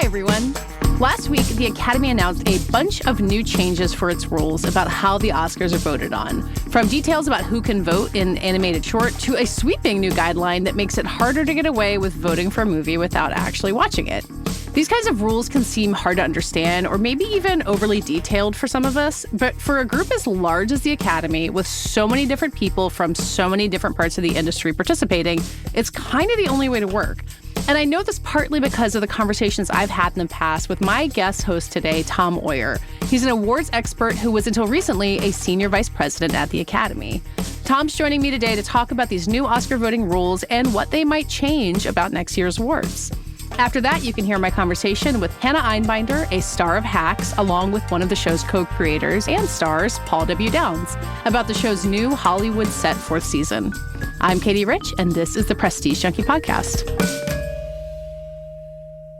everyone. Last week, the Academy announced a bunch of new changes for its rules about how the Oscars are voted on. From details about who can vote in animated short to a sweeping new guideline that makes it harder to get away with voting for a movie without actually watching it. These kinds of rules can seem hard to understand or maybe even overly detailed for some of us, but for a group as large as the Academy, with so many different people from so many different parts of the industry participating, it's kind of the only way to work. And I know this partly because of the conversations I've had in the past with my guest host today, Tom Oyer. He's an awards expert who was until recently a senior vice president at the Academy. Tom's joining me today to talk about these new Oscar voting rules and what they might change about next year's awards. After that, you can hear my conversation with Hannah Einbinder, a star of Hacks, along with one of the show's co-creators and stars, Paul W. Downs, about the show's new Hollywood set fourth season. I'm Katey Rich, and this is the Prestige Junkie Podcast.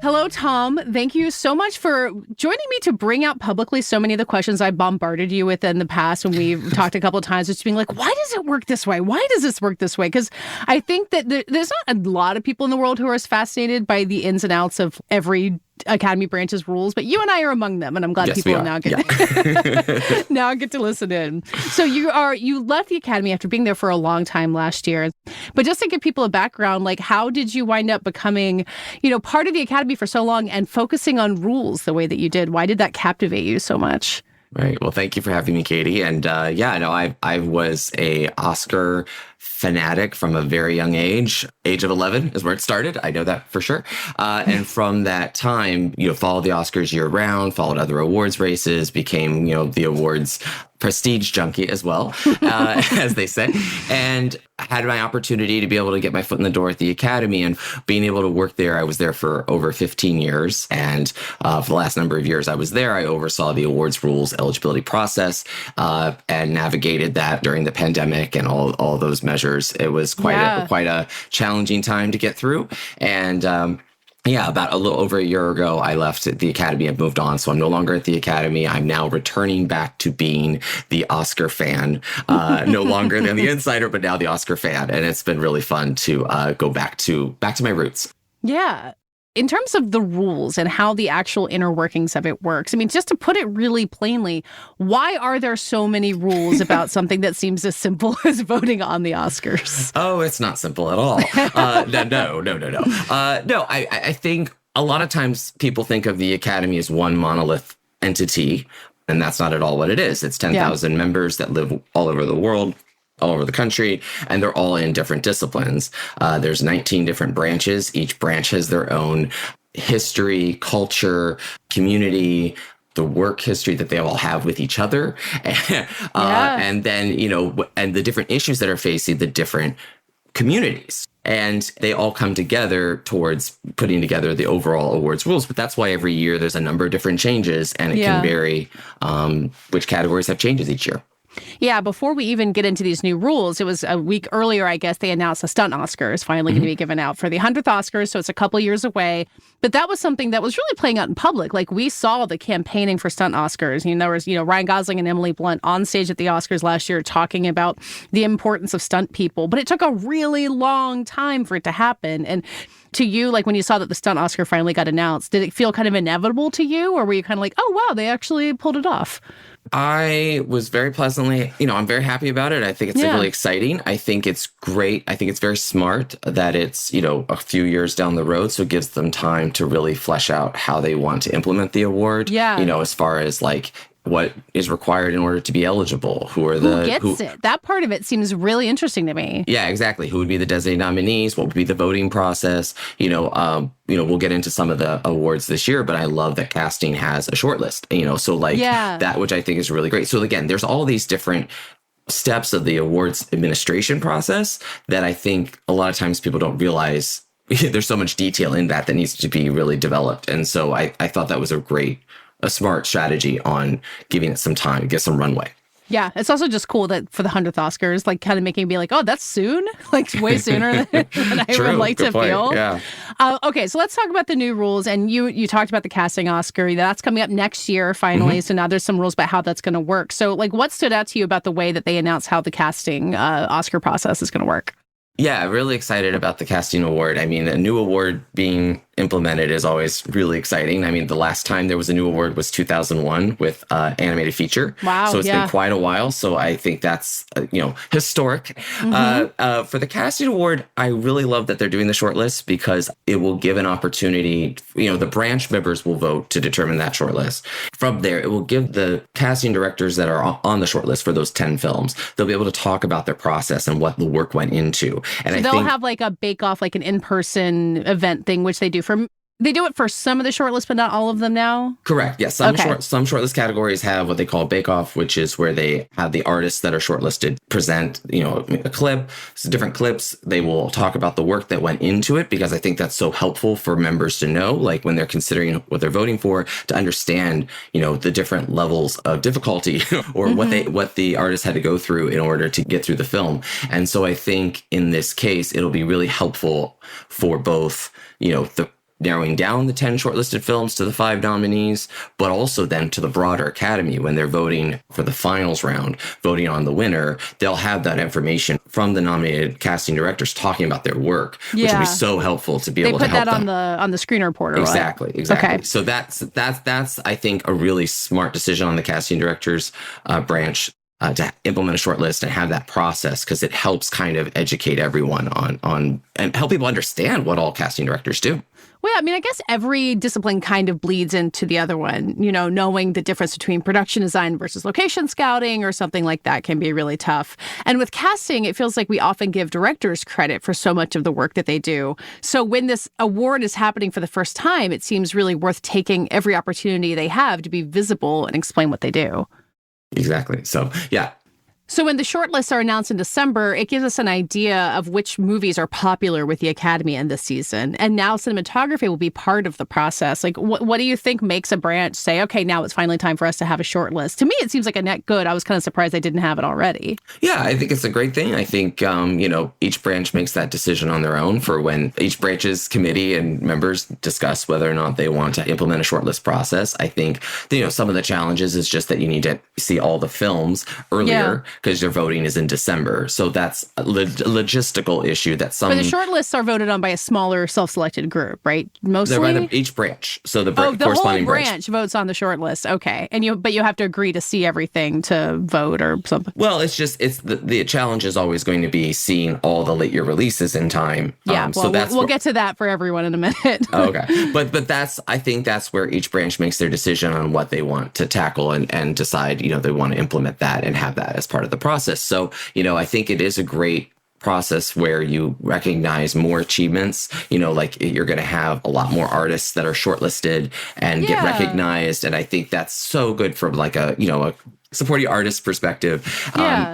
Hello, Tom. Thank you so much for joining me to bring out publicly so many of the questions I bombarded you with in the past when we've talked a couple of times, just being like, why does it work this way? Why does this work this way? Because I think that there's not a lot of people in the world who are as fascinated by the ins and outs of every Academy branch's rules, but you and I are among them, and I'm glad people now get now get to listen in. So you left the Academy after being there for a long time last year, but just to give people a background, like how did you wind up becoming, part of the Academy for so long and focusing on rules the way that you did? Why did that captivate you so much? Right. Well, thank you for having me, Katey. And I was a Oscar fanatic from a very young age. Age of 11 is where it started. I know that for sure. And from that time, followed the Oscars year round, followed other awards races, became, the awards prestige junkie as well, as they say, and had my opportunity to be able to get my foot in the door at the Academy and being able to work there. I was there for over 15 years. And for the last number of years I was there, I oversaw the awards rules eligibility process and navigated that during the pandemic and all those measures. It was quite a challenging time to get through. And about a little over a year ago, I left the Academy and moved on. So I'm no longer at the Academy. I'm now returning back to being the Oscar fan, no longer than the insider, but now the Oscar fan. And it's been really fun to go back to my roots. Yeah. In terms of the rules and how the actual inner workings of it works, I mean, just to put it really plainly, why are there so many rules about something that seems as simple as voting on the Oscars? Oh, it's not simple at all. No, I think a lot of times people think of the Academy as one monolith entity, and that's not at all what it is. It's 10,000 members that live all over the world, all over the country, and they're all in different disciplines. There's 19 different branches. Each branch has their own history, culture, community, the work history that they all have with each other. And then, and the different issues that are facing the different communities. And they all come together towards putting together the overall awards rules. But that's why every year there's a number of different changes, and it can vary which categories have changes each year. Yeah, before we even get into these new rules, it was a week earlier, I guess, they announced the stunt Oscar is finally going to be given out for the 100th Oscars, so it's a couple years away. But that was something that was really playing out in public. Like, we saw the campaigning for stunt Oscars. There was, Ryan Gosling and Emily Blunt on stage at the Oscars last year talking about the importance of stunt people. But it took a really long time for it to happen. And to you, like when you saw that the stunt Oscar finally got announced, did it feel kind of inevitable to you? Or were you kind of like, oh, wow, they actually pulled it off? I was very pleasantly, I'm very happy about it. I think it's really exciting. I think it's great. I think it's very smart that it's, a few years down the road. So it gives them time to really flesh out how they want to implement the award. Yeah. As far as like what is required in order to be eligible. Who gets it? That part of it seems really interesting to me. Yeah, exactly. Who would be the designated nominees? What would be the voting process? We'll get into some of the awards this year, but I love that casting has a short list, that, which I think is really great. So again, there's all these different steps of the awards administration process that I think a lot of times people don't realize there's so much detail in that needs to be really developed. And so I thought that was a smart strategy on giving it some time, get some runway. Yeah, it's also just cool that for the 100th Oscars, like kind of making me like, oh, that's soon? Like way sooner than I would like to feel. Yeah. Okay, so let's talk about the new rules. And you talked about the casting Oscar. That's coming up next year, finally. So now there's some rules about how that's going to work. So like what stood out to you about the way that they announced how the casting Oscar process is going to work? Yeah, really excited about the casting award. I mean, a new award being implemented is always really exciting. I mean, the last time there was a new award was 2001 with animated feature. Wow. So it's been quite a while. So I think that's, historic. For the casting award, I really love that they're doing the shortlist because it will give an opportunity, the branch members will vote to determine that shortlist. From there, it will give the casting directors that are on the shortlist for those 10 films, they'll be able to talk about their process and what the work went into. And so they'll have like a bake-off, like an in-person event thing, which they do it for some of the shortlists, but not all of them now? Correct. Yes. Some shortlist categories have what they call bake-off, which is where they have the artists that are shortlisted present, a clip, different clips. They will talk about the work that went into it, because I think that's so helpful for members to know, like when they're considering what they're voting for, to understand, the different levels of difficulty or what the artist had to go through in order to get through the film. And so I think in this case, it'll be really helpful for both, the narrowing down the 10 shortlisted films to the 5 nominees, but also then to the broader Academy when they're voting for the finals round, voting on the winner. They'll have that information from the nominated casting directors talking about their work, which will be so helpful to be able to help them. They put that on the screen report. Exactly. Okay. So that's I think a really smart decision on the casting directors branch. To implement a short list and have that process, because it helps kind of educate everyone on and help people understand what all casting directors do. Well, I mean, I guess every discipline kind of bleeds into the other one. Knowing the difference between production design versus location scouting or something like that can be really tough. And with casting, it feels like we often give directors credit for so much of the work that they do. So when this award is happening for the first time, it seems really worth taking every opportunity they have to be visible and explain what they do. Exactly. So, yeah. So when the shortlists are announced in December, it gives us an idea of which movies are popular with the Academy in this season. And now cinematography will be part of the process. Like, what do you think makes a branch say, okay, now it's finally time for us to have a shortlist? To me, it seems like a net good. I was kind of surprised they didn't have it already. Yeah, I think it's a great thing. I think, each branch makes that decision on their own for when each branch's committee and members discuss whether or not they want to implement a shortlist process. I think, some of the challenges is just that you need to see all the films earlier. Because your voting is in December. So that's a logistical issue that some... But the shortlists are voted on by a smaller self-selected group, right? Mostly? They're by each branch. So the whole corresponding branch votes on the shortlist. Okay. But you have to agree to see everything to vote or something. Well, it's the challenge is always going to be seeing all the late year releases in time. Yeah, we'll get to that for everyone in a minute. Okay. But I think that's where each branch makes their decision on what they want to tackle and decide, they want to implement that and have that as part of the process. So, I think it is a great process where you recognize more achievements, like you're going to have a lot more artists that are shortlisted and get recognized. And I think that's so good from like a supporting artist perspective,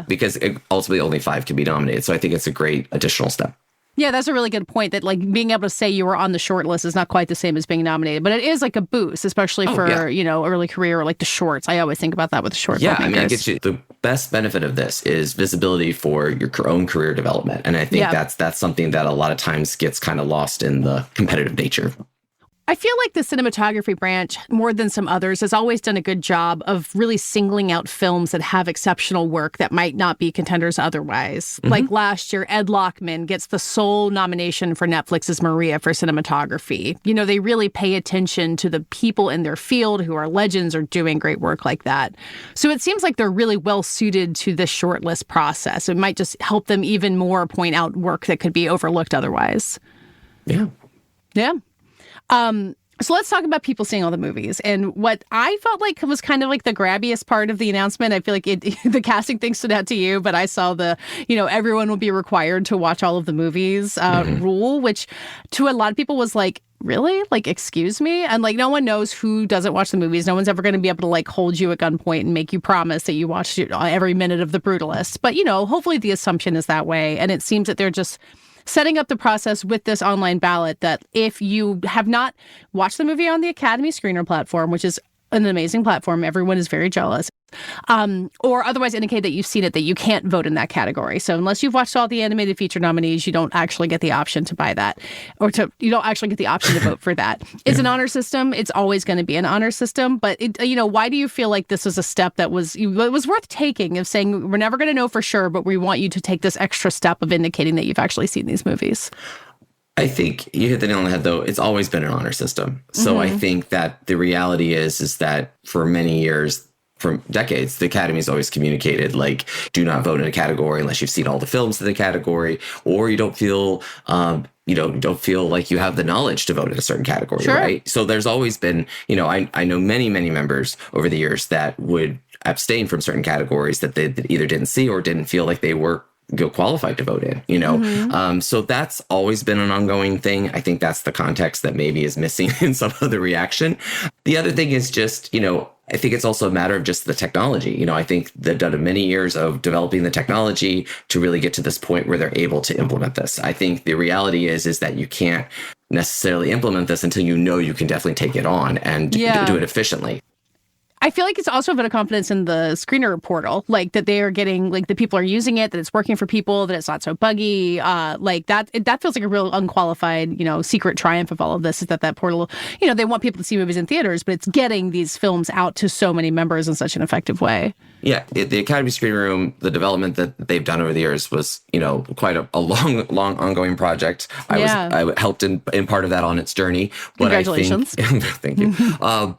because ultimately only 5 can be nominated. So I think it's a great additional step. Yeah, that's a really good point, that like being able to say you were on the short list is not quite the same as being nominated, but it is like a boost, especially for, early career or like the shorts. I always think about that with the short. Yeah, I mean, the best benefit of this is visibility for your own career development. And I think that's something that a lot of times gets kind of lost in the competitive nature. I feel like the cinematography branch, more than some others, has always done a good job of really singling out films that have exceptional work that might not be contenders otherwise. Mm-hmm. Like last year, Ed Lockman gets the sole nomination for Netflix's Maria for cinematography. They really pay attention to the people in their field who are legends or doing great work like that. So it seems like they're really well suited to this shortlist process. It might just help them even more point out work that could be overlooked otherwise. Yeah. Yeah. So let's talk about people seeing all the movies. And what I felt like was kind of like the grabbiest part of the announcement, I feel like the casting thing stood out to you, but I saw the, everyone will be required to watch all of the movies rule, which to a lot of people was like, really? Like, excuse me? And like, no one knows who doesn't watch the movies. No one's ever going to be able to like hold you at gunpoint and make you promise that you watched every minute of The Brutalist. But, hopefully the assumption is that way. And it seems that they're just setting up the process with this online ballot that if you have not watched the movie on the Academy Screener platform, which is an amazing platform, everyone is very jealous, or otherwise indicate that you've seen it, that you can't vote in that category. So unless you've watched all the animated feature nominees, you don't actually get the option to buy that, you don't actually get the option to vote for that. It's an honor system. It's always going to be an honor system. But why do you feel like this was a step that was worth taking, of saying we're never going to know for sure, but we want you to take this extra step of indicating that you've actually seen these movies? I think you hit the nail on the head, though. It's always been an honor system. So I think that the reality is that for many years, for decades, the Academy's always communicated, like, do not vote in a category unless you've seen all the films in the category, or you don't feel, don't feel like you have the knowledge to vote in a certain category, right? So there's always been, I know many, many members over the years that would abstain from certain categories that they either didn't see or didn't feel like they were qualified to vote in, so that's always been an ongoing thing. I think that's the context that maybe is missing in some of the reaction. The other thing is just, I think it's also a matter of just the technology. I think they've done many years of developing the technology to really get to this point where they're able to implement this. I think the reality is that you can't necessarily implement this until you can definitely take it on and do it efficiently. I feel like it's also a bit of confidence in the screener portal, like that they are getting, like the people are using it, that it's working for people, that it's not so buggy. Like that feels like a real unqualified, secret triumph of all of this is that portal, they want people to see movies in theaters, but it's getting these films out to so many members in such an effective way. Yeah, the Academy Screen Room, the development that they've done over the years was, quite a long ongoing project. I helped in part of that on its journey. But Congratulations. Thank you.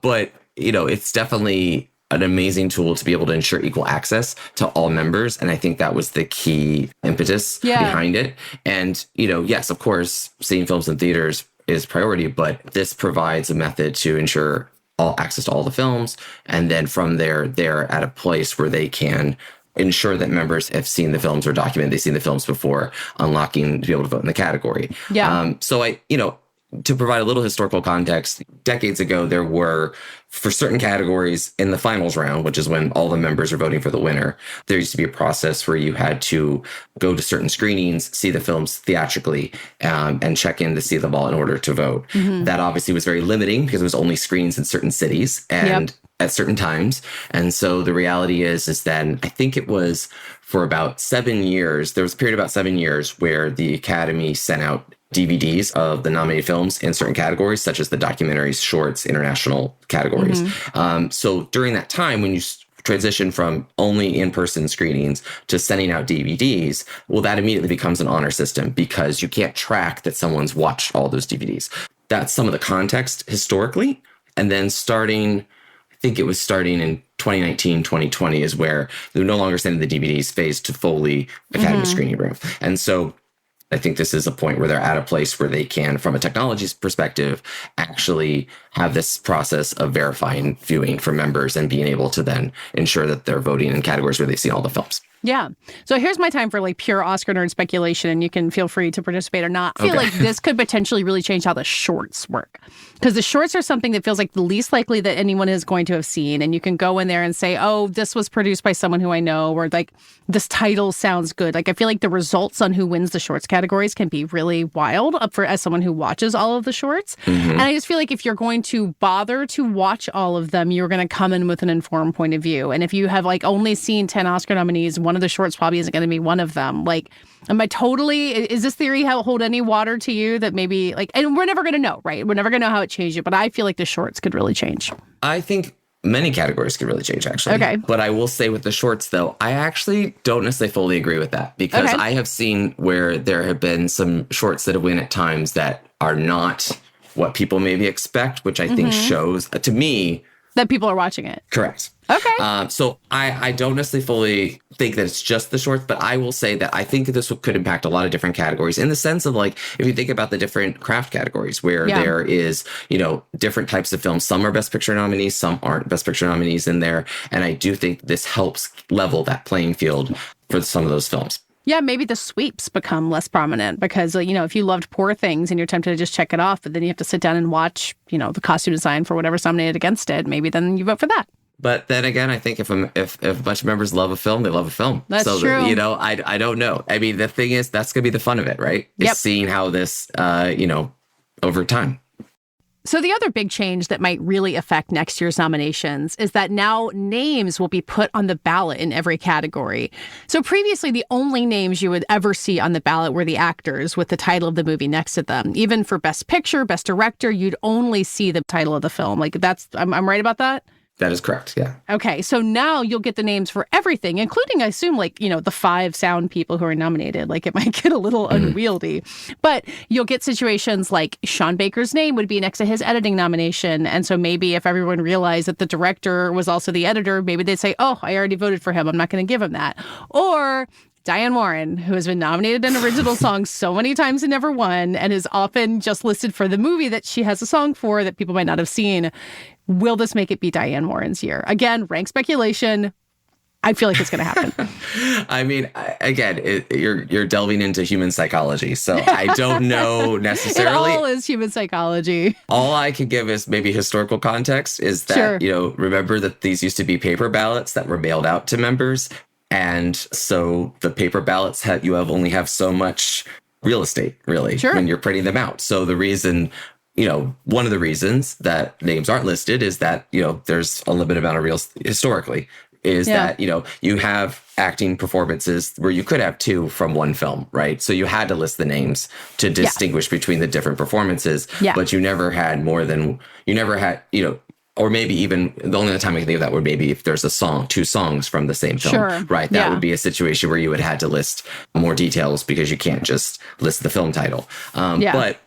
But it's definitely an amazing tool to be able to ensure equal access to all members. And I think that was the key impetus behind it. And, yes, of course, seeing films in theaters is priority, but this provides a method to ensure all access to all the films. And then from there, they're at a place where they can ensure that members have seen the films or document they've seen the films before unlocking to be able to vote in the category. Yeah. So to provide a little historical context, decades ago, there were, for certain categories in the finals round, which is when all the members are voting for the winner, there used to be a process where you had to go to certain screenings, see the films theatrically, and check in to see them all in order to vote. That obviously was very limiting because it was only screens in certain cities and at certain times. And so the reality is that I think it was for about 7 years, there was a period of about 7 years where the Academy sent out DVDs of the nominated films in certain categories, such as the documentaries, shorts, international categories. So during that time, when you transition from only in-person screenings to sending out DVDs, well, that immediately becomes an honor system because you can't track that someone's watched all those DVDs. That's some of the context historically. And then I think it was starting in 2019, 2020 is where they're no longer sending the DVDs phased to Foley Academy Screening Room. And so I think this is a point where they're at a place where they can, from a technology perspective, actually have this process of verifying viewing for members and being able to then ensure that they're voting in categories where they've seen all the films. Yeah. So here's my time for pure Oscar nerd speculation, and you can feel free to participate or not. I feel like this could potentially really change how the shorts work. Because the shorts are something that feels like the least likely that anyone is going to have seen. And you can go in there and say, oh, this was produced by someone who I know, or this title sounds good. I feel like the results on who wins the shorts categories can be really wild as someone who watches all of the shorts. And I just feel like if you're going to bother to watch all of them, you're going to come in with an informed point of view. And if you have only seen 10 Oscar nominees, one of the shorts probably isn't going to be one of them. Is this theory hold any water to you that maybe and we're never going to know, right? We're never going to know how it changed it, but I feel like the shorts could really change. I think many categories could really change, actually. Okay. But I will say with the shorts, though, I actually don't necessarily fully agree with that because I have seen where there have been some shorts that have won at times that are not what people maybe expect, which I think shows, to me, that people are watching it. Correct. Okay. So I don't necessarily fully think that it's just the shorts, but I will say that I think this could impact a lot of different categories in the sense of if you think about the different craft categories where there is, different types of films. Some are Best Picture nominees, some aren't Best Picture nominees in there. And I do think this helps level that playing field for some of those films. Yeah, maybe the sweeps become less prominent because, if you loved Poor Things and you're tempted to just check it off, but then you have to sit down and watch, the costume design for whatever's nominated against it, maybe then you vote for that. But then again, I think if a bunch of members love a film, they love a film. That's true. I don't know. I mean, the thing is, that's going to be the fun of it, right? Is seeing how this, over time. So the other big change that might really affect next year's nominations is that now names will be put on the ballot in every category. So previously, the only names you would ever see on the ballot were the actors with the title of the movie next to them. Even for Best Picture, Best Director, you'd only see the title of the film. I'm right about that? That is correct, yeah. Okay, so now you'll get the names for everything, including, I assume, like, the 5 sound people who are nominated. Like, it might get a little unwieldy. But you'll get situations like Sean Baker's name would be next to his editing nomination. And so maybe if everyone realized that the director was also the editor, maybe they'd say, oh, I already voted for him. I'm not going to give him that. Or Diane Warren, who has been nominated in original songs so many times and never won, and is often just listed for the movie that she has a song for that people might not have seen. Will this make it be Diane Warren's year? Again, rank speculation. I feel like it's going to happen. I mean, again, you're delving into human psychology, so I don't know necessarily. It all is human psychology. All I can give is maybe historical context is that, remember that these used to be paper ballots that were mailed out to members. And so the paper ballots only have so much real estate, really, when you're printing them out. So the reason, one of the reasons that names aren't listed is that, there's a limited amount of historically, is that, you have acting performances where you could have 2 from one film, right? So you had to list the names to distinguish between the different performances, but you never had or maybe even the only time I can think of that would maybe if there's 2 songs from the same film, right? That would be a situation where you would have to list more details because you can't just list the film title. But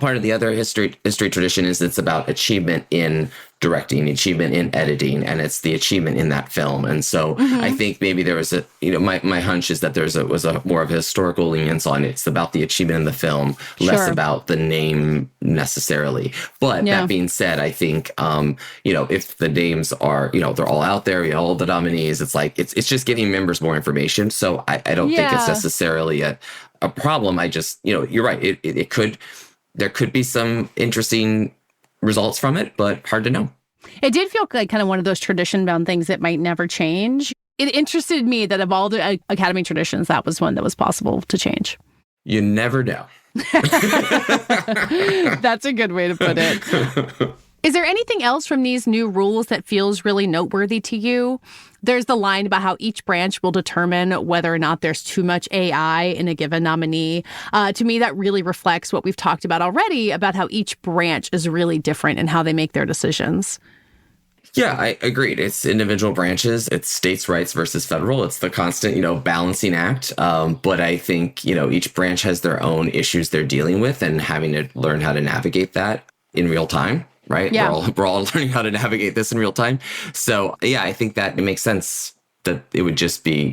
part of the other history tradition is it's about achievement in directing, achievement in editing, and it's the achievement in that film. And so I think maybe there was my hunch is that was a more of a historical lenience on it. It's about the achievement in the film, less about the name necessarily. But that being said, I think, if the names are, they're all out there, all the nominees, it's like, it's just giving members more information. So I don't think it's necessarily a problem. I just, you're right. There could be some interesting results from it, but hard to know. It did feel like kind of one of those tradition-bound things that might never change. It interested me that of all the Academy traditions, that was one that was possible to change. You never know. That's a good way to put it. Is there anything else from these new rules that feels really noteworthy to you? There's the line about how each branch will determine whether or not there's too much AI in a given nominee. To me, that really reflects what we've talked about already about how each branch is really different in how they make their decisions. Yeah, I agreed. It's individual branches. It's states' rights versus federal. It's the constant, balancing act. But I think, each branch has their own issues they're dealing with and having to learn how to navigate that in real time. Right? Yeah. We're all learning how to navigate this in real time. So, I think that it makes sense that it would just be,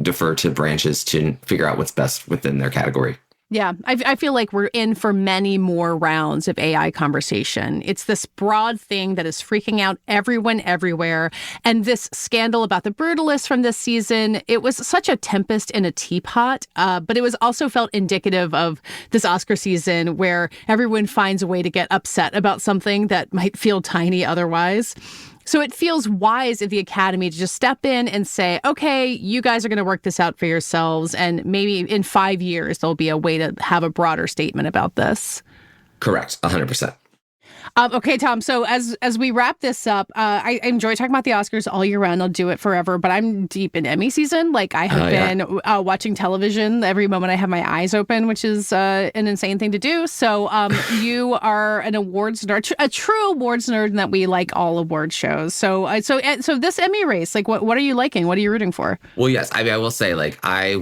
defer to branches to figure out what's best within their category. Yeah, I feel like we're in for many more rounds of AI conversation. It's this broad thing that is freaking out everyone everywhere. And this scandal about the Brutalist from this season, it was such a tempest in a teapot, but it was also felt indicative of this Oscar season where everyone finds a way to get upset about something that might feel tiny otherwise. So it feels wise of the Academy to just step in and say, okay, you guys are going to work this out for yourselves. And maybe in 5 years, there'll be a way to have a broader statement about this. Correct. 100%. Okay, Tom. So as we wrap this up, I enjoy talking about the Oscars all year round. I'll do it forever. But I'm deep in Emmy season. Like I have been watching television every moment I have my eyes open, which is an insane thing to do. So you are an awards nerd, a true awards nerd, in that we like all award shows. So this Emmy race, like what are you liking? What are you rooting for? Well, yes, I will say, like I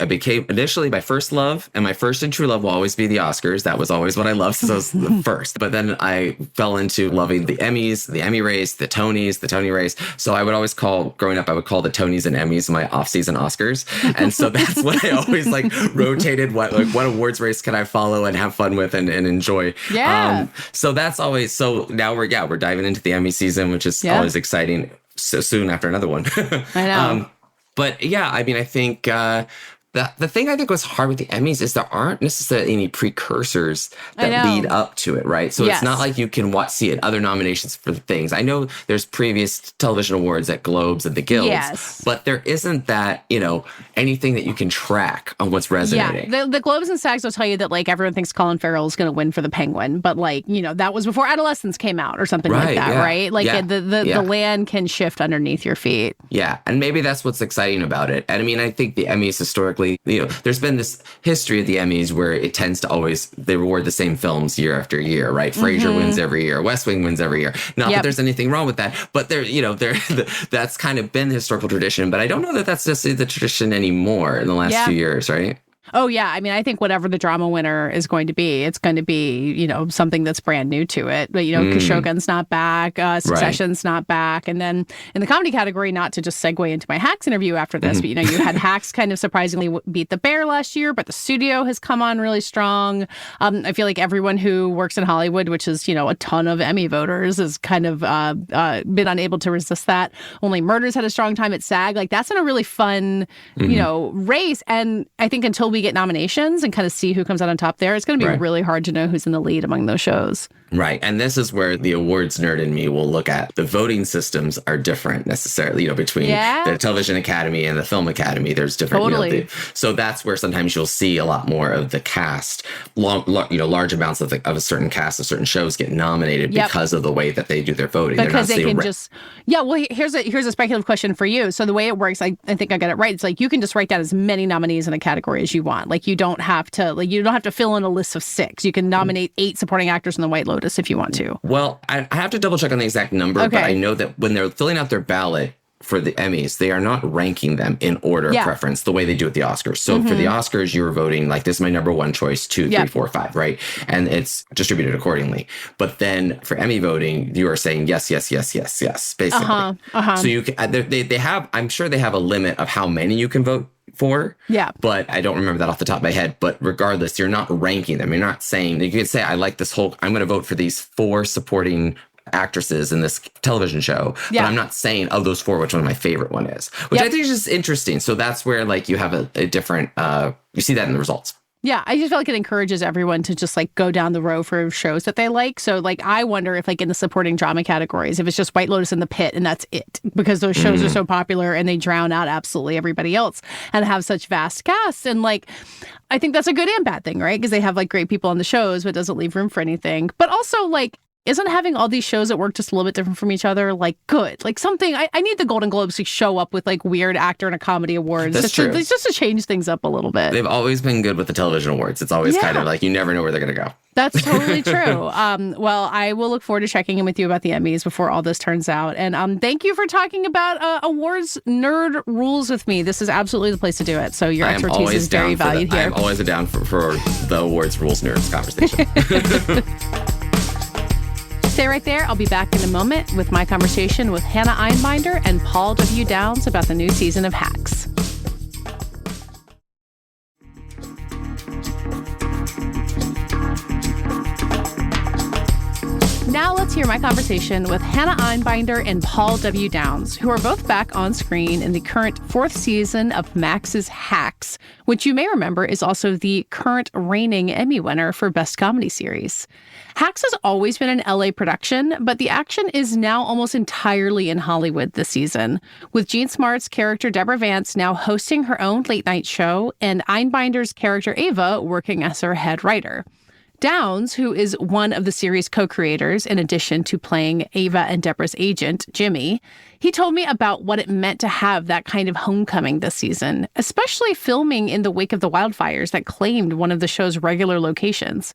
became initially my first love, and my first and true love will always be the Oscars. That was always what I loved. So it was the first. But then I fell into loving the Emmys, the Emmy race, the Tonys, the Tony race. So I would always growing up, I would call the Tonys and Emmys my off-season Oscars. And so that's what I always rotated. What awards race can I follow and have fun with and enjoy? Yeah. So that's always, so now we're diving into the Emmy season, which is always exciting. So soon after another one. I know. But yeah, I mean, I think, the thing I think was hard with the Emmys is there aren't necessarily any precursors that lead up to it, right? So it's not like you can see it, other nominations for things. I know there's previous television awards at Globes and the Guilds, but there isn't that, anything that you can track on what's resonating. Yeah, the Globes and SAGs will tell you that like everyone thinks Colin Farrell is going to win for The Penguin, but like, that was before Adolescence came out or something like that, right? Like the land can shift underneath your feet. Yeah, and maybe that's what's exciting about it. And I mean, I think the Emmys historically historically, there's been this history of the Emmys where it tends to always, they reward the same films year after year, right? Frasier wins every year. West Wing wins every year. Not that there's anything wrong with that, but that's kind of been the historical tradition. But I don't know that that's necessarily the tradition anymore in the last few years, right? Oh, yeah. I mean, I think whatever the drama winner is going to be, it's going to be, something that's brand new to it. But, Khashoggi's not back, Succession's not back. And then in the comedy category, not to just segue into my Hacks interview after this, but, you had Hacks kind of surprisingly beat The Bear last year, but The Studio has come on really strong. I feel like everyone who works in Hollywood, which is, a ton of Emmy voters, has kind of been unable to resist that. Only Murders had a strong time at SAG. Like, that's been a really fun, race. And I think until we get nominations and kind of see who comes out on top there, it's going to be really hard to know who's in the lead among those shows. Right. And this is where the awards nerd in me will look at. The voting systems are different necessarily, between the Television Academy and the Film Academy. There's different, so that's where sometimes you'll see a lot more of the cast, large amounts of a certain cast of certain shows get nominated because of the way that they do their voting. Because they can here's a speculative question for you. So the way it works, I think I got it right. It's like you can just write down as many nominees in a category as you want. Like you don't have to fill in a list of 6. You can nominate 8 supporting actors in The White Lotus if you want to. Well, I have to double check on the exact number, but I know that when they're filling out their ballot for the Emmys, they are not ranking them in order of preference the way they do at the Oscars. So for the Oscars, you were voting like, this is my number 1 choice, 2, 3, 4, 5, right? And it's distributed accordingly. But then for Emmy voting, you are saying yes, basically. So you can, they have, I'm sure they have a limit of how many you can vote for. Yeah. But I don't remember that off the top of my head. But regardless, you're not ranking them. You're not saying, you can say, I like this whole, I'm going to vote for these 4 supporting actresses in this television show. But I'm not saying, those 4, which one my favorite one is. Which I think is just interesting. So that's where you have a different, you see that in the results. Yeah, I just feel like it encourages everyone to just go down the row for shows that they like. So I wonder if in the supporting drama categories, if it's just White Lotus and The Pit and that's it, because those shows are so popular and they drown out absolutely everybody else and have such vast casts. And I think that's a good and bad thing, right? Because they have great people on the shows, but it doesn't leave room for anything. But also isn't having all these shows that work just a little bit different from each other good? Something, I need the Golden Globes to show up with weird actor and a comedy awards. That's true. Just to change things up a little bit. They've always been good with the television awards. It's always kind of you never know where they're going to go. That's totally true. Well, I will look forward to checking in with you about the Emmys before all this turns out. And thank you for talking about awards nerd rules with me. This is absolutely the place to do it. So your expertise is very valued here. I'm always down for the awards rules nerds conversation. Stay right there. I'll be back in a moment with my conversation with Hannah Einbinder and Paul W. Downs about the new season of Hacks. Now let's hear my conversation with Hannah Einbinder and Paul W. Downs, who are both back on screen in the current 4th season of Max's Hacks, which you may remember is also the current reigning Emmy winner for Best Comedy Series. Hacks has always been an LA production, but the action is now almost entirely in Hollywood this season, with Jean Smart's character Deborah Vance now hosting her own late-night show and Einbinder's character Ava working as her head writer. Downs, who is one of the series' co-creators, in addition to playing Ava and Deborah's agent, Jimmy, he told me about what it meant to have that kind of homecoming this season, especially filming in the wake of the wildfires that claimed one of the show's regular locations.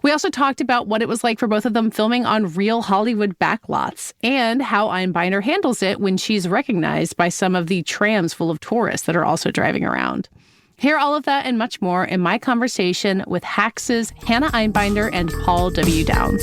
We also talked about what it was like for both of them filming on real Hollywood backlots and how Einbinder handles it when she's recognized by some of the trams full of tourists that are also driving around. Hear all of that and much more in my conversation with Hacks' Hannah Einbinder and Paul W. Downs.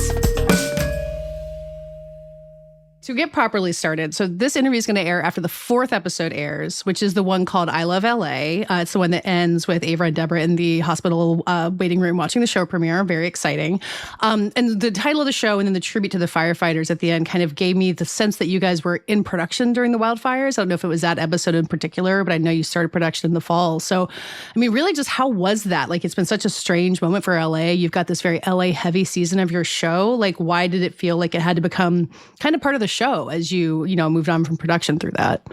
To get properly started, so this interview is going to air after the 4th episode airs, which is the one called I Love LA. It's the one that ends with Ava and Deborah in the hospital waiting room watching the show premiere. Very exciting. And the title of the show and then the tribute to the firefighters at the end kind of gave me the sense that you guys were in production during the wildfires. I don't know if it was that episode in particular, but I know you started production in the fall. So, I mean, really just how was that? It's been such a strange moment for LA. You've got this very LA heavy season of your show. Why did it feel like it had to become kind of part of the show as you moved on from production through that?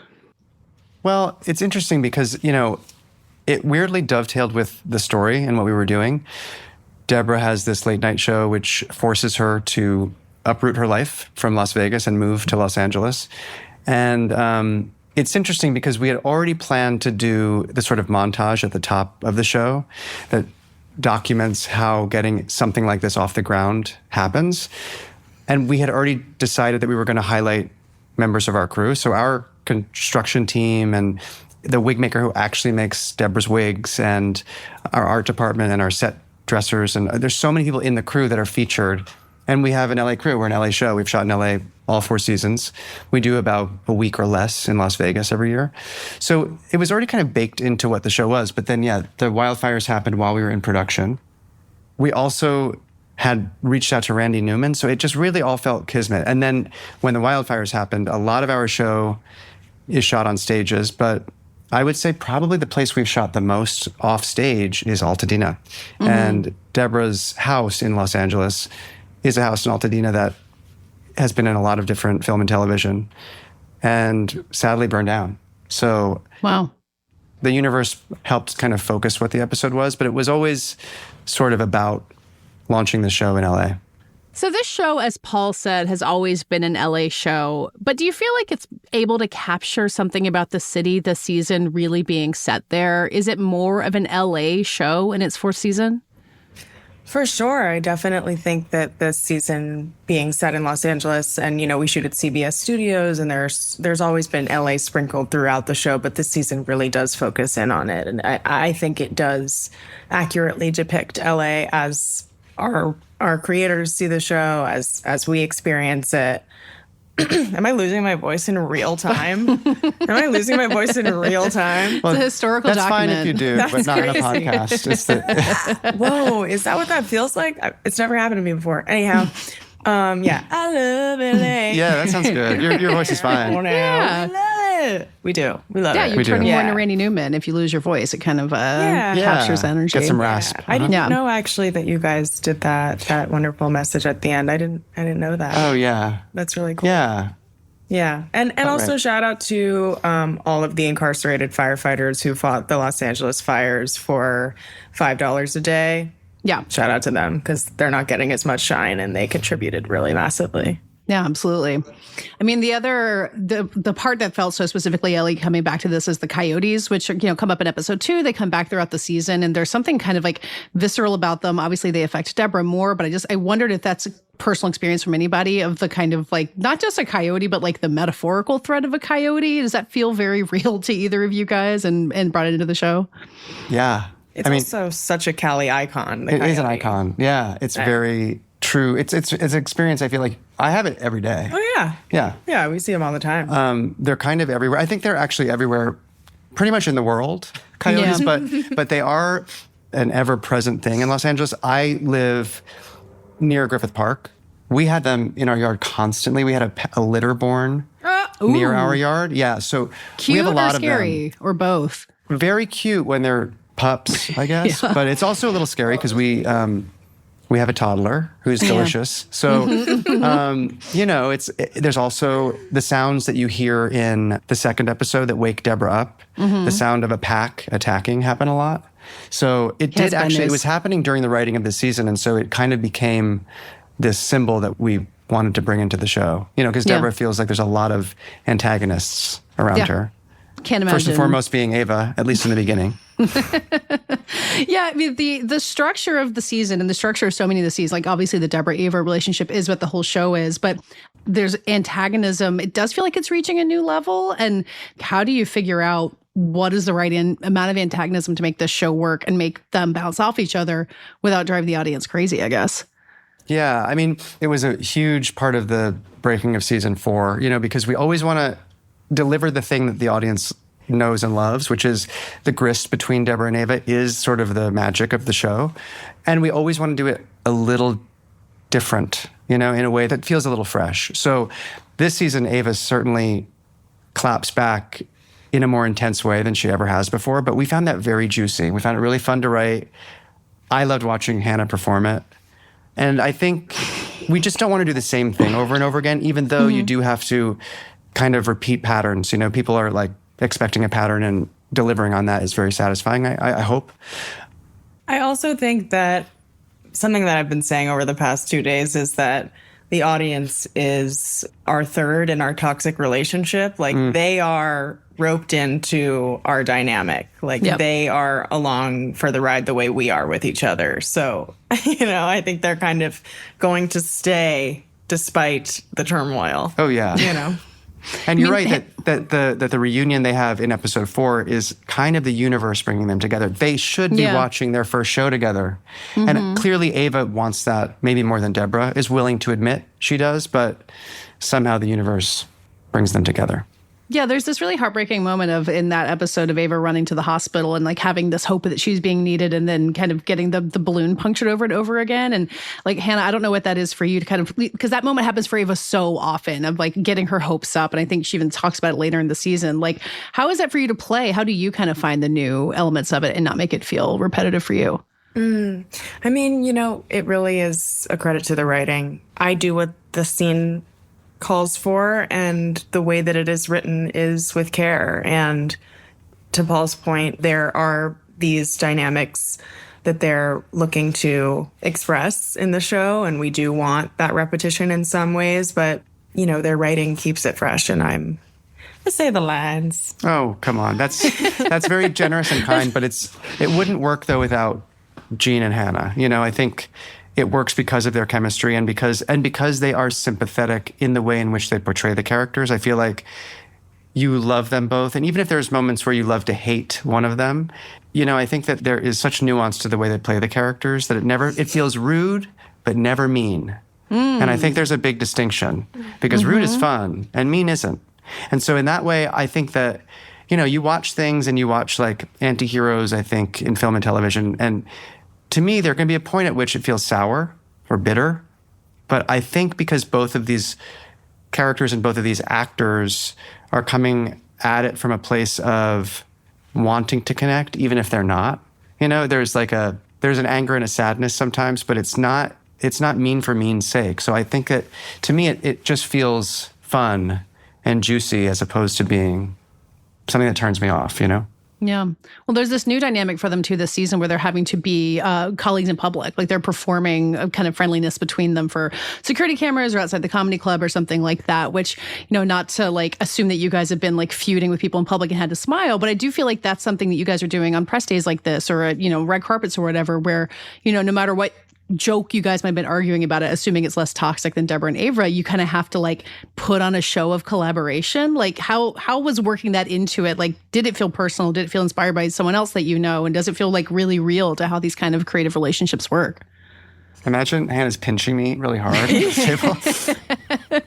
Well, it's interesting because, it weirdly dovetailed with the story and what we were doing. Deborah has this late night show which forces her to uproot her life from Las Vegas and move to Los Angeles. And it's interesting because we had already planned to do the sort of montage at the top of the show that documents how getting something like this off the ground happens. And we had already decided that we were going to highlight members of our crew. So our construction team and the wig maker who actually makes Deborah's wigs and our art department and our set dressers. And there's so many people in the crew that are featured. And we have an LA crew. We're an LA show. We've shot in LA all 4 seasons. We do about a week or less in Las Vegas every year. So it was already kind of baked into what the show was. But then, yeah, the wildfires happened while we were in production. We also had reached out to Randy Newman. So it just really all felt kismet. And then when the wildfires happened, a lot of our show is shot on stages. But I would say probably the place we've shot the most off stage is Altadena. Mm-hmm. And Deborah's house in Los Angeles is a house in Altadena that has been in a lot of different film and television and sadly burned down. So wow. The universe helped kind of focus what the episode was, but it was always sort of about launching the show in LA. So this show, as Paul said, has always been an LA show, but do you feel like it's able to capture something about the city, the season really being set there? Is it more of an LA show in its 4th season? For sure. I definitely think that this season being set in Los Angeles, and, you know, we shoot at CBS Studios, and there's always been LA sprinkled throughout the show, but this season really does focus in on it. And I think it does accurately depict LA as our creators see the show, as we experience it. Am I losing my voice in real time? Am I losing my voice in real time? Well, it's a historical that's document. Fine if you do, but not on a podcast. It's Whoa, is that what that feels like? It's never happened to me before. Anyhow, yeah. I love LA. Yeah, that sounds good. Your voice is fine. Yeah. I love it. We do. We love it. Yeah, you're turning more Yeah. into Randy Newman. If you lose your voice, it kind of captures energy. Get some rasp. I didn't know actually that you guys did that wonderful message at the end. I didn't know that. Oh yeah. That's really cool. Yeah. Yeah. And also right. shout out to all of the incarcerated firefighters who fought the Los Angeles fires for $5 a day. Yeah. Shout out to them because they're not getting as much shine and they contributed really massively. Yeah, absolutely. I mean, the part that felt so specifically Ellie coming back to this is the coyotes, which, come up in episode 2. They come back throughout the season, and there's something kind of like visceral about them. Obviously, they affect Deborah more, but I wondered if that's a personal experience from anybody of the kind of like, not just a coyote, but like the metaphorical threat of a coyote. Does that feel very real to either of you guys and brought it into the show? Yeah. It's also such a Cali icon. It is an icon. Yeah. It's very true. It's an experience. I feel like I have it every day. Oh, yeah. Yeah. Yeah, we see them all the time. They're kind of everywhere. I think they're actually everywhere pretty much in the world, coyotes, but they are an ever-present thing in Los Angeles. I live near Griffith Park. We had them in our yard constantly. We had a litter born near our yard. Yeah, so cute we have a lot or scary, of them. or both? Very cute when they're pups, I guess. Yeah. But it's also a little scary because we have a toddler who's delicious. So, there's also the sounds that you hear in the second episode that wake Deborah up. Mm-hmm. The sound of a pack attacking happen a lot. So it was happening during the writing of the season. And so it kind of became this symbol that we wanted to bring into the show, because Deborah feels like there's a lot of antagonists around her. Can't imagine. First and foremost being Ava, at least in the beginning. Yeah, I mean, the structure of the season and the structure of so many of the seasons, like obviously the Deborah-Ava relationship is what the whole show is, but there's antagonism. It does feel like it's reaching a new level. And how do you figure out what is the right amount of antagonism to make this show work and make them bounce off each other without driving the audience crazy, I guess? Yeah, I mean, it was a huge part of the breaking of season 4, because we always want to deliver the thing that the audience knows and loves, which is the grist between Deborah and Ava is sort of the magic of the show. And we always want to do it a little different, in a way that feels a little fresh. So this season, Ava certainly claps back in a more intense way than she ever has before, but we found that very juicy. We found it really fun to write. I loved watching Hannah perform it. And I think we just don't want to do the same thing over and over again, even though you do have to kind of repeat patterns. People are like expecting a pattern, and delivering on that is very satisfying, I hope. I also think that something that I've been saying over the past 2 days is that the audience is our third in our toxic relationship. Like they are roped into our dynamic. Like they are along for the ride the way we are with each other. So, I think they're kind of going to stay despite the turmoil. Oh, yeah. And you're right that the reunion they have in episode 4 is kind of the universe bringing them together. They should be watching their first show together. And clearly Ava wants that maybe more than Deborah is willing to admit she does, but somehow the universe brings them together. Yeah, there's this really heartbreaking moment in that episode of Ava running to the hospital and like having this hope that she's being needed and then kind of getting the balloon punctured over and over again. And like, Hannah, I don't know what that is for you to kind of, because that moment happens for Ava so often of like getting her hopes up. And I think she even talks about it later in the season. Like, how is that for you to play? How do you kind of find the new elements of it and not make it feel repetitive for you? I mean, it really is a credit to the writing. I do what the scene calls for, and the way that it is written is with care. And to Paul's point, there are these dynamics that they're looking to express in the show, and we do want that repetition in some ways, but their writing keeps it fresh, and I say the lines. Oh, come on. That's very generous and kind, but it wouldn't work though without Gene and Hannah. I think it works because of their chemistry and because they are sympathetic in the way in which they portray the characters. I feel like you love them both. And even if there's moments where you love to hate one of them, I think that there is such nuance to the way they play the characters that it feels rude, but never mean. And I think there's a big distinction because rude is fun and mean isn't. And so in that way, I think that, you watch things and you watch like anti-heroes, I think, in film and television, and to me, there can be a point at which it feels sour or bitter. But I think because both of these characters and both of these actors are coming at it from a place of wanting to connect, even if they're not. There's an anger and a sadness sometimes, but it's not mean for mean's sake. So I think that to me, it just feels fun and juicy as opposed to being something that turns me off, Yeah. Well, there's this new dynamic for them too this season where they're having to be colleagues in public. Like they're performing a kind of friendliness between them for security cameras or outside the comedy club or something like that, which, not to like assume that you guys have been like feuding with people in public and had to smile. But I do feel like that's something that you guys are doing on press days like this or at, red carpets or whatever, where, no matter what joke you guys might have been arguing about it, assuming it's less toxic than Deborah and Ava, you kind of have to like put on a show of collaboration. Like how was working that into it? Like, did it feel personal? Did it feel inspired by someone else that and does it feel like really real to how these kind of creative relationships work? Imagine Hannah's pinching me really hard at the table.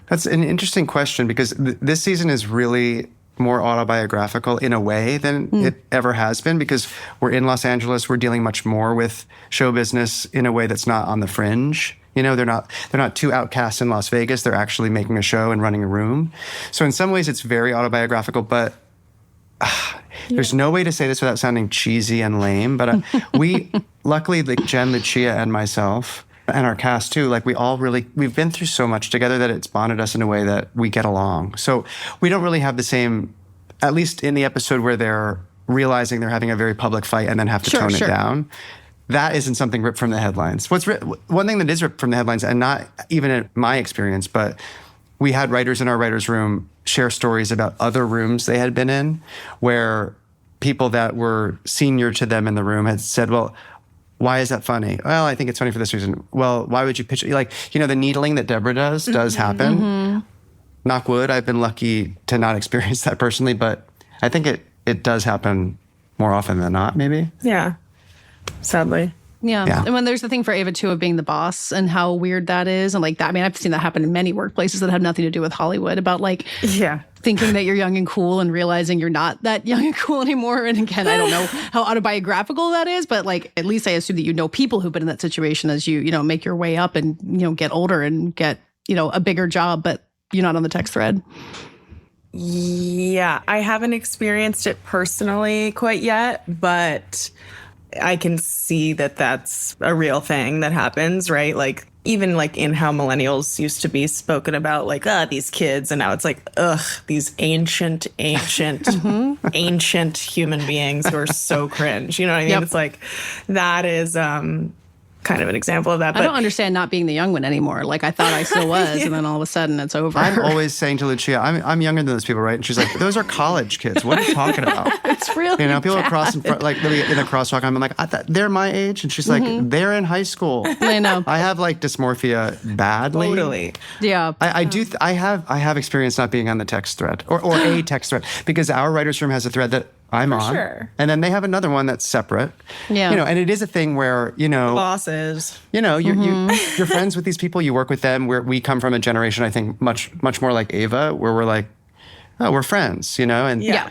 That's an interesting question because this season is really more autobiographical in a way than it ever has been because we're in Los Angeles. We're dealing much more with show business in a way that's not on the fringe. They're not two outcasts in Las Vegas. They're actually making a show and running a room. So in some ways it's very autobiographical, but there's no way to say this without sounding cheesy and lame. But we, luckily, like Jen, Lucia, and myself, and our cast too, like we've been through so much together that it's bonded us in a way that we get along. So we don't really have the same, at least in the episode where they're realizing they're having a very public fight and then have to tone it down. That isn't something ripped from the headlines. One thing that is ripped from the headlines, and not even in my experience, but we had writers in our writers' room share stories about other rooms they had been in where people that were senior to them in the room had said, well, why is that funny? Well, I think it's funny for this reason. Well, why would you pitch it? Like, the needling that Deborah does happen. Knock wood, I've been lucky to not experience that personally, but I think it does happen more often than not, maybe. Yeah, sadly. Yeah. And when there's the thing for Ava, too, of being the boss and how weird that is. And like that, I mean, I've seen that happen in many workplaces that have nothing to do with Hollywood about like thinking that you're young and cool and realizing you're not that young and cool anymore. And again, I don't know how autobiographical that is, but like, at least I assume that people who've been in that situation as you make your way up and, get older and get, a bigger job, but you're not on the text thread. Yeah, I haven't experienced it personally quite yet, but I can see that that's a real thing that happens, right? Like, even like in how millennials used to be spoken about, like, these kids, and now it's like, these ancient ancient human beings who are so cringe. You know what I mean? Yep. It's like, that is kind of an example of that. I don't understand not being the young one anymore. Like, I thought I still was, and then all of a sudden it's over. I'm always saying to Lucia, I'm younger than those people, right? And she's like, those are college kids. What are you talking about? It's really people bad. across in front, like in the crosswalk. I'm like, they're my age, and she's like, they're in high school. I know. I have like dysmorphia badly. Totally. Yeah. I do. I have experience not being on the text thread or a text thread, because our writers' room has a thread that I'm on, sure. and then they have another one that's separate. Yeah. And it is a thing where Bosses. you're friends with these people, you work with them. We come from a generation, I think, much more like Ava, where we're like, oh, we're friends, and Yeah.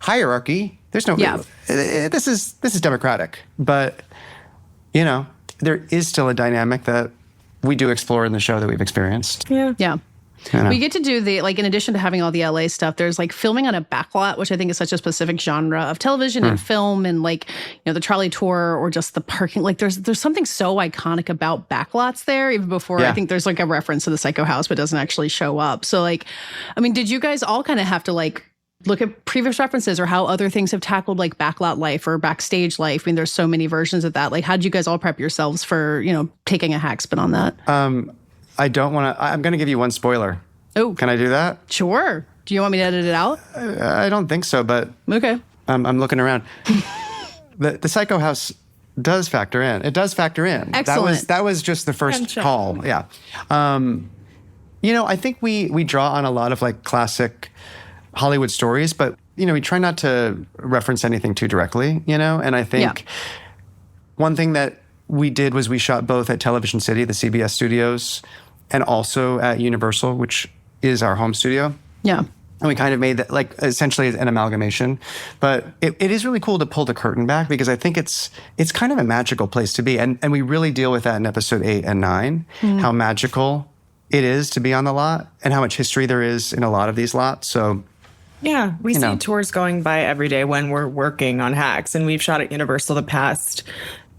hierarchy. There's no. Yeah. This is democratic, but there is still a dynamic that we do explore in the show that we've experienced. Yeah. Yeah. We get to do in addition to having all the LA stuff, there's like filming on a backlot, which I think is such a specific genre of television and film, and the trolley tour or just the parking. Like there's something so iconic about backlots there, even before I think there's like a reference to the Psycho House, but doesn't actually show up. So did you guys all kind of have to look at previous references or how other things have tackled like backlot life or backstage life? I mean, there's so many versions of that. Like, how did you guys all prep yourselves for, taking a hack spin on that? I don't want to. I'm going to give you one spoiler. Oh, Can I do that? sure. Do you want me to edit it out? I don't think so, but Okay. I'm looking around. The Psycho House does factor in. It does factor in. Excellent. That was just the first call. Yeah. I think we draw on a lot of like classic Hollywood stories, but we try not to reference anything too directly. And I think one thing that we did was we shot both at Television City, the CBS studios, and also at Universal, which is our home studio. Yeah. And we kind of made that essentially an amalgamation. But it is really cool to pull the curtain back, because I think it's kind of a magical place to be. And we really deal with that in episode 8 and 9, how magical it is to be on the lot and how much history there is in a lot of these lots. So yeah, we see tours going by every day when we're working on hacks. And we've shot at Universal the past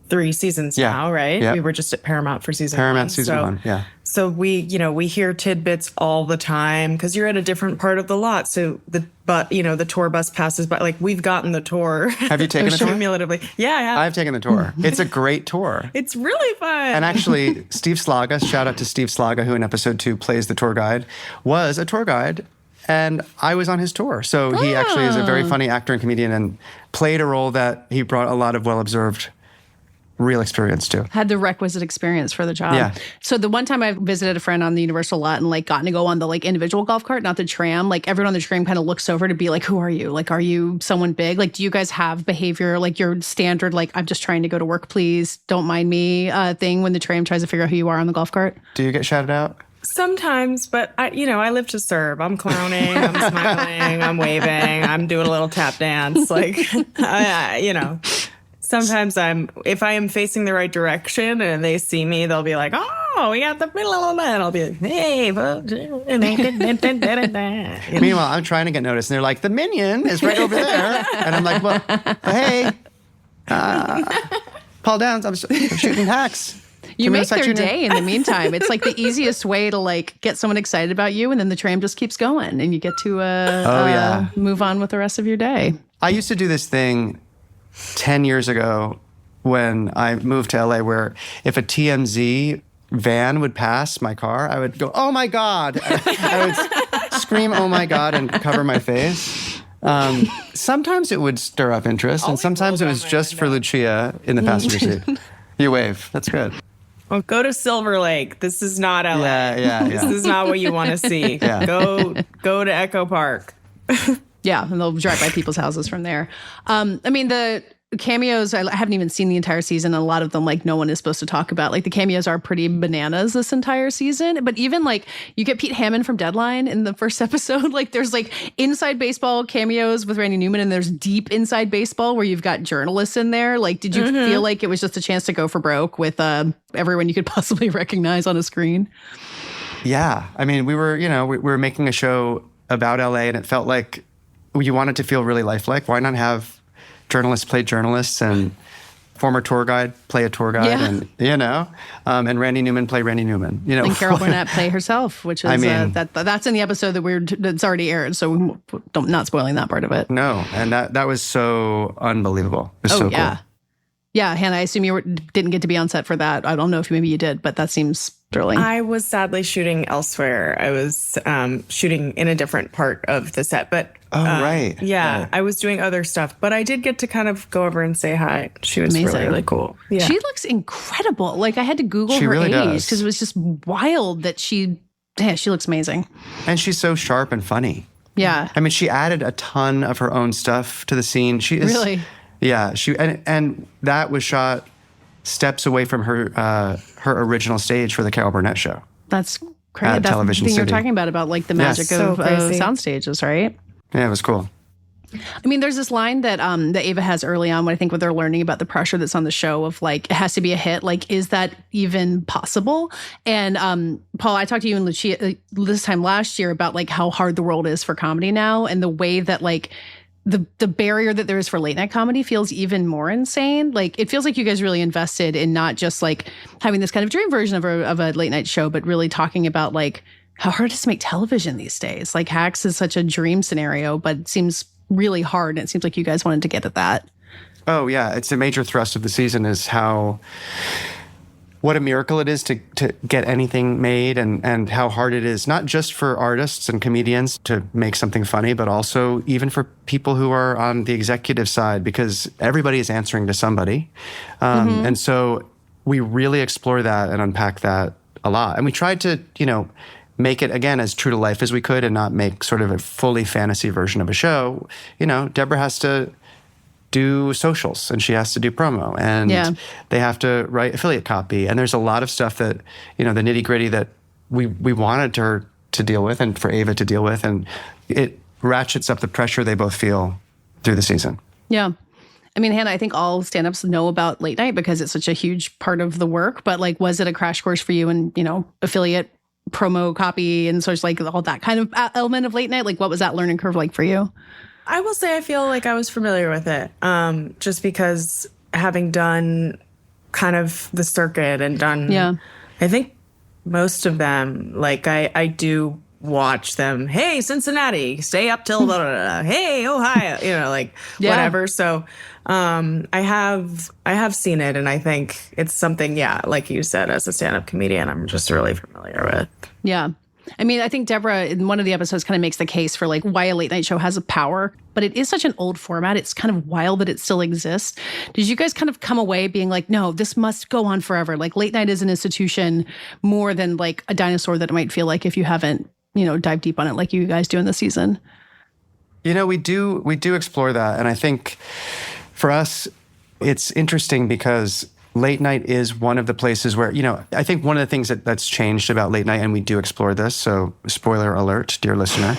3 seasons now, right? Yeah. We were just at Paramount for season 1. Paramount season 1, yeah. So we hear tidbits all the time because you're at a different part of the lot. So the tour bus passes by. Like, we've gotten the tour. Have you taken the tour? Cumulatively. Yeah, I have. I've taken the tour. It's a great tour. It's really fun. And actually, Steve Slaga, shout out to Steve Slaga, who in episode 2 plays the tour guide, was a tour guide. And I was on his tour. So he actually is a very funny actor and comedian and played a role that he brought a lot of well-observed real experience to. Had the requisite experience for the job. Yeah. So the one time I visited a friend on the Universal lot and gotten to go on the individual golf cart, not the tram, everyone on the tram kind of looks over to be like, who are you? Like, are you someone big? Like, do you guys have behavior, your standard, I'm just trying to go to work, please, don't mind me thing when the tram tries to figure out who you are on the golf cart? Do you get shouted out? Sometimes, but I live to serve. I'm clowning, I'm smiling, I'm waving, I'm doing a little tap dance. Sometimes if I am facing the right direction and they see me, they'll be like, oh, we got the middle of that. And I'll be like, hey, Meanwhile, I'm trying to get noticed. And they're like, the minion is right over there. And I'm like, well, hey, Paul Downs, I'm shooting hacks. You make their day in the meantime. It's the easiest way to get someone excited about you, and then the tram just keeps going and you get to move on with the rest of your day. I used to do this thing 10 years ago when I moved to LA, where if a TMZ van would pass my car, I would go, oh my God. I would scream, oh my God, and cover my face. Sometimes it would stir up interest, and sometimes it was just for Lucia in the passenger seat. You wave. That's good. Well, go to Silver Lake. This is not LA. Yeah. This is not what you want to see. Yeah. Go to Echo Park. Yeah, and they'll drive by people's houses from there. The cameos, I haven't even seen the entire season, and a lot of them, no one is supposed to talk about. The cameos are pretty bananas this entire season. But even, you get Pete Hammond from Deadline in the first episode. There's, inside baseball cameos with Randy Newman, and there's deep inside baseball where you've got journalists in there. Did you feel like it was just a chance to go for broke with everyone you could possibly recognize on a screen? Yeah. We were making a show about LA, and it felt like you wanted to feel really lifelike. Why not have journalists play journalists and former tour guide play a tour guide, and Randy Newman play Randy Newman. And Carol Burnett play herself, which is that's in the episode that's already aired. So not spoiling that part of it. No, and that was so unbelievable. It was so cool. Yeah, Hannah, I assume you didn't get to be on set for that. I don't know if maybe you did, but that seems thrilling. I was sadly shooting elsewhere. I was shooting in a different part of the set, but right. Yeah, I was doing other stuff, but I did get to kind of go over and say hi. She was Amazing. really, really cool. Yeah. She looks incredible. Like I had to Google her really age because it was just wild that she looks amazing. And she's so sharp and funny. Yeah. I mean, she added a ton of her own stuff to the scene. She is Really? Yeah, and that was shot steps away from her her original stage for the Carol Burnett show. That's crazy. That's Television the thing City. you're talking about like the magic of sound stages, right? Yeah, it was cool. I mean, there's this line that that Ava has early on when I think when they're learning about the pressure that's on the show of like, it has to be a hit. Like, is that even possible? And Paul, I talked to you and Lucia this time last year about like how hard the world is for comedy now and the way that like the barrier that there is for late night comedy feels even more insane. Like, it feels like you guys really invested in not just like having this kind of dream version of a late night show, but really talking about like how hard it is to make television these days. Like Hacks is such a dream scenario, but it seems really hard. And it seems like you guys wanted to get at that. Oh, yeah. It's a major thrust of the season is what a miracle it is to get anything made and how hard it is, not just for artists and comedians to make something funny, but also even for people who are on the executive side, because everybody is answering to somebody. And so we really explore that and unpack that a lot. And we tried to, make it, again, as true to life as we could and not make sort of a fully fantasy version of a show. Deborah has to do socials and she has to do promo and they have to write affiliate copy. And there's a lot of stuff that, the nitty gritty that we wanted her to deal with and for Ava to deal with. And it ratchets up the pressure they both feel through the season. Yeah. I mean, Hannah, I think all stand-ups know about late night because it's such a huge part of the work. But like, was it a crash course for you and, affiliate promo copy and such, like all that kind of element of late night? Like, what was that learning curve like for you? I will say I feel like I was familiar with it, just because having done kind of the circuit and done, I think most of them, like I do watch them. Hey, Cincinnati, stay up till blah, blah, blah. Hey, Ohio, whatever. So I have seen it, and I think it's something, like you said, as a stand-up comedian, I'm just really familiar with. Yeah. I mean, I think Deborah in one of the episodes kind of makes the case for like why a late night show has a power, but it is such an old format. It's kind of wild that it still exists. Did you guys kind of come away being like, no, this must go on forever? Like late night is an institution more than like a dinosaur that it might feel like if you haven't, dive deep on it like you guys do in the season. We do explore that. And I think for us, it's interesting because late night is one of the places where, I think one of the things that's changed about late night, and we do explore this, so spoiler alert, dear listener,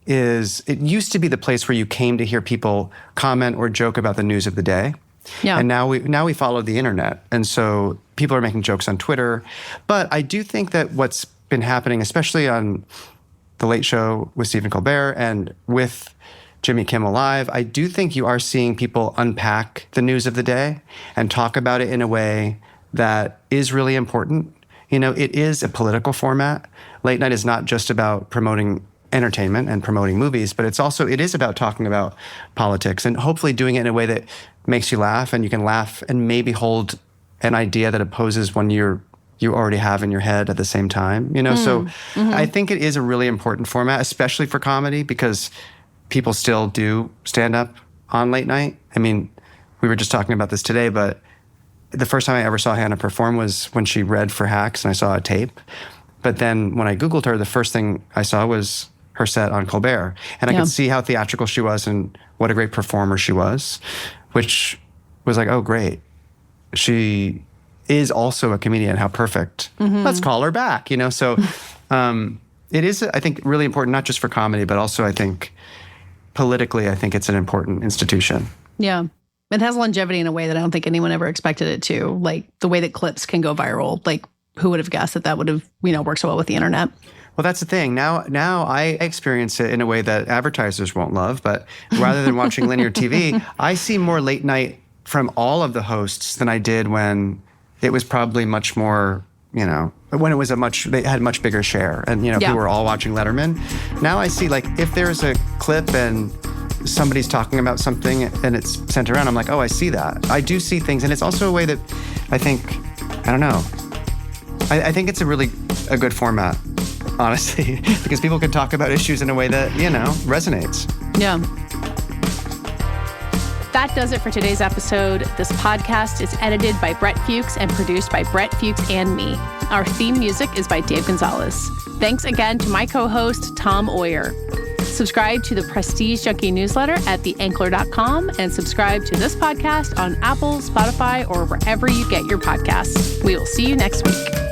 is it used to be the place where you came to hear people comment or joke about the news of the day. Yeah. And now we follow the internet. And so people are making jokes on Twitter. But I do think that what's been happening, especially on The Late Show with Stephen Colbert and with Jimmy Kimmel Live, I do think you are seeing people unpack the news of the day and talk about it in a way that is really important. It is a political format. Late night is not just about promoting entertainment and promoting movies, but it is about talking about politics and hopefully doing it in a way that makes you laugh, and you can laugh and maybe hold an idea that opposes one you already have in your head at the same time. So I think it is a really important format, especially for comedy, because people still do stand up on late night. I mean, we were just talking about this today, but the first time I ever saw Hannah perform was when she read for Hacks and I saw a tape. But then when I Googled her, the first thing I saw was her set on Colbert. And I could see how theatrical she was and what a great performer she was, which was like, oh, great. She is also a comedian. How perfect. Let's call her back, So it is, I think, really important, not just for comedy, but also I think politically, I think it's an important institution. Yeah. It has longevity in a way that I don't think anyone ever expected it to. Like the way that clips can go viral. Like who would have guessed that would have, worked so well with the internet? Well, that's the thing. Now I experience it in a way that advertisers won't love. But rather than watching linear TV, I see more late night from all of the hosts than I did when it was probably much more, when it was they had much bigger share and, people were all watching Letterman. Now I see, like, if there's a clip and somebody's talking about something and it's sent around, I'm like, oh, I see that. I do see things. And it's also a way that I think, I don't know, I think it's a good format, honestly, because people can talk about issues in a way that, resonates. Yeah. That does it for today's episode. This podcast is edited by Brett Fuchs and produced by Brett Fuchs and me. Our theme music is by Dave Gonzalez. Thanks again to my co-host, Tom Oyer. Subscribe to the Prestige Junkie newsletter at theankler.com and subscribe to this podcast on Apple, Spotify, or wherever you get your podcasts. We will see you next week.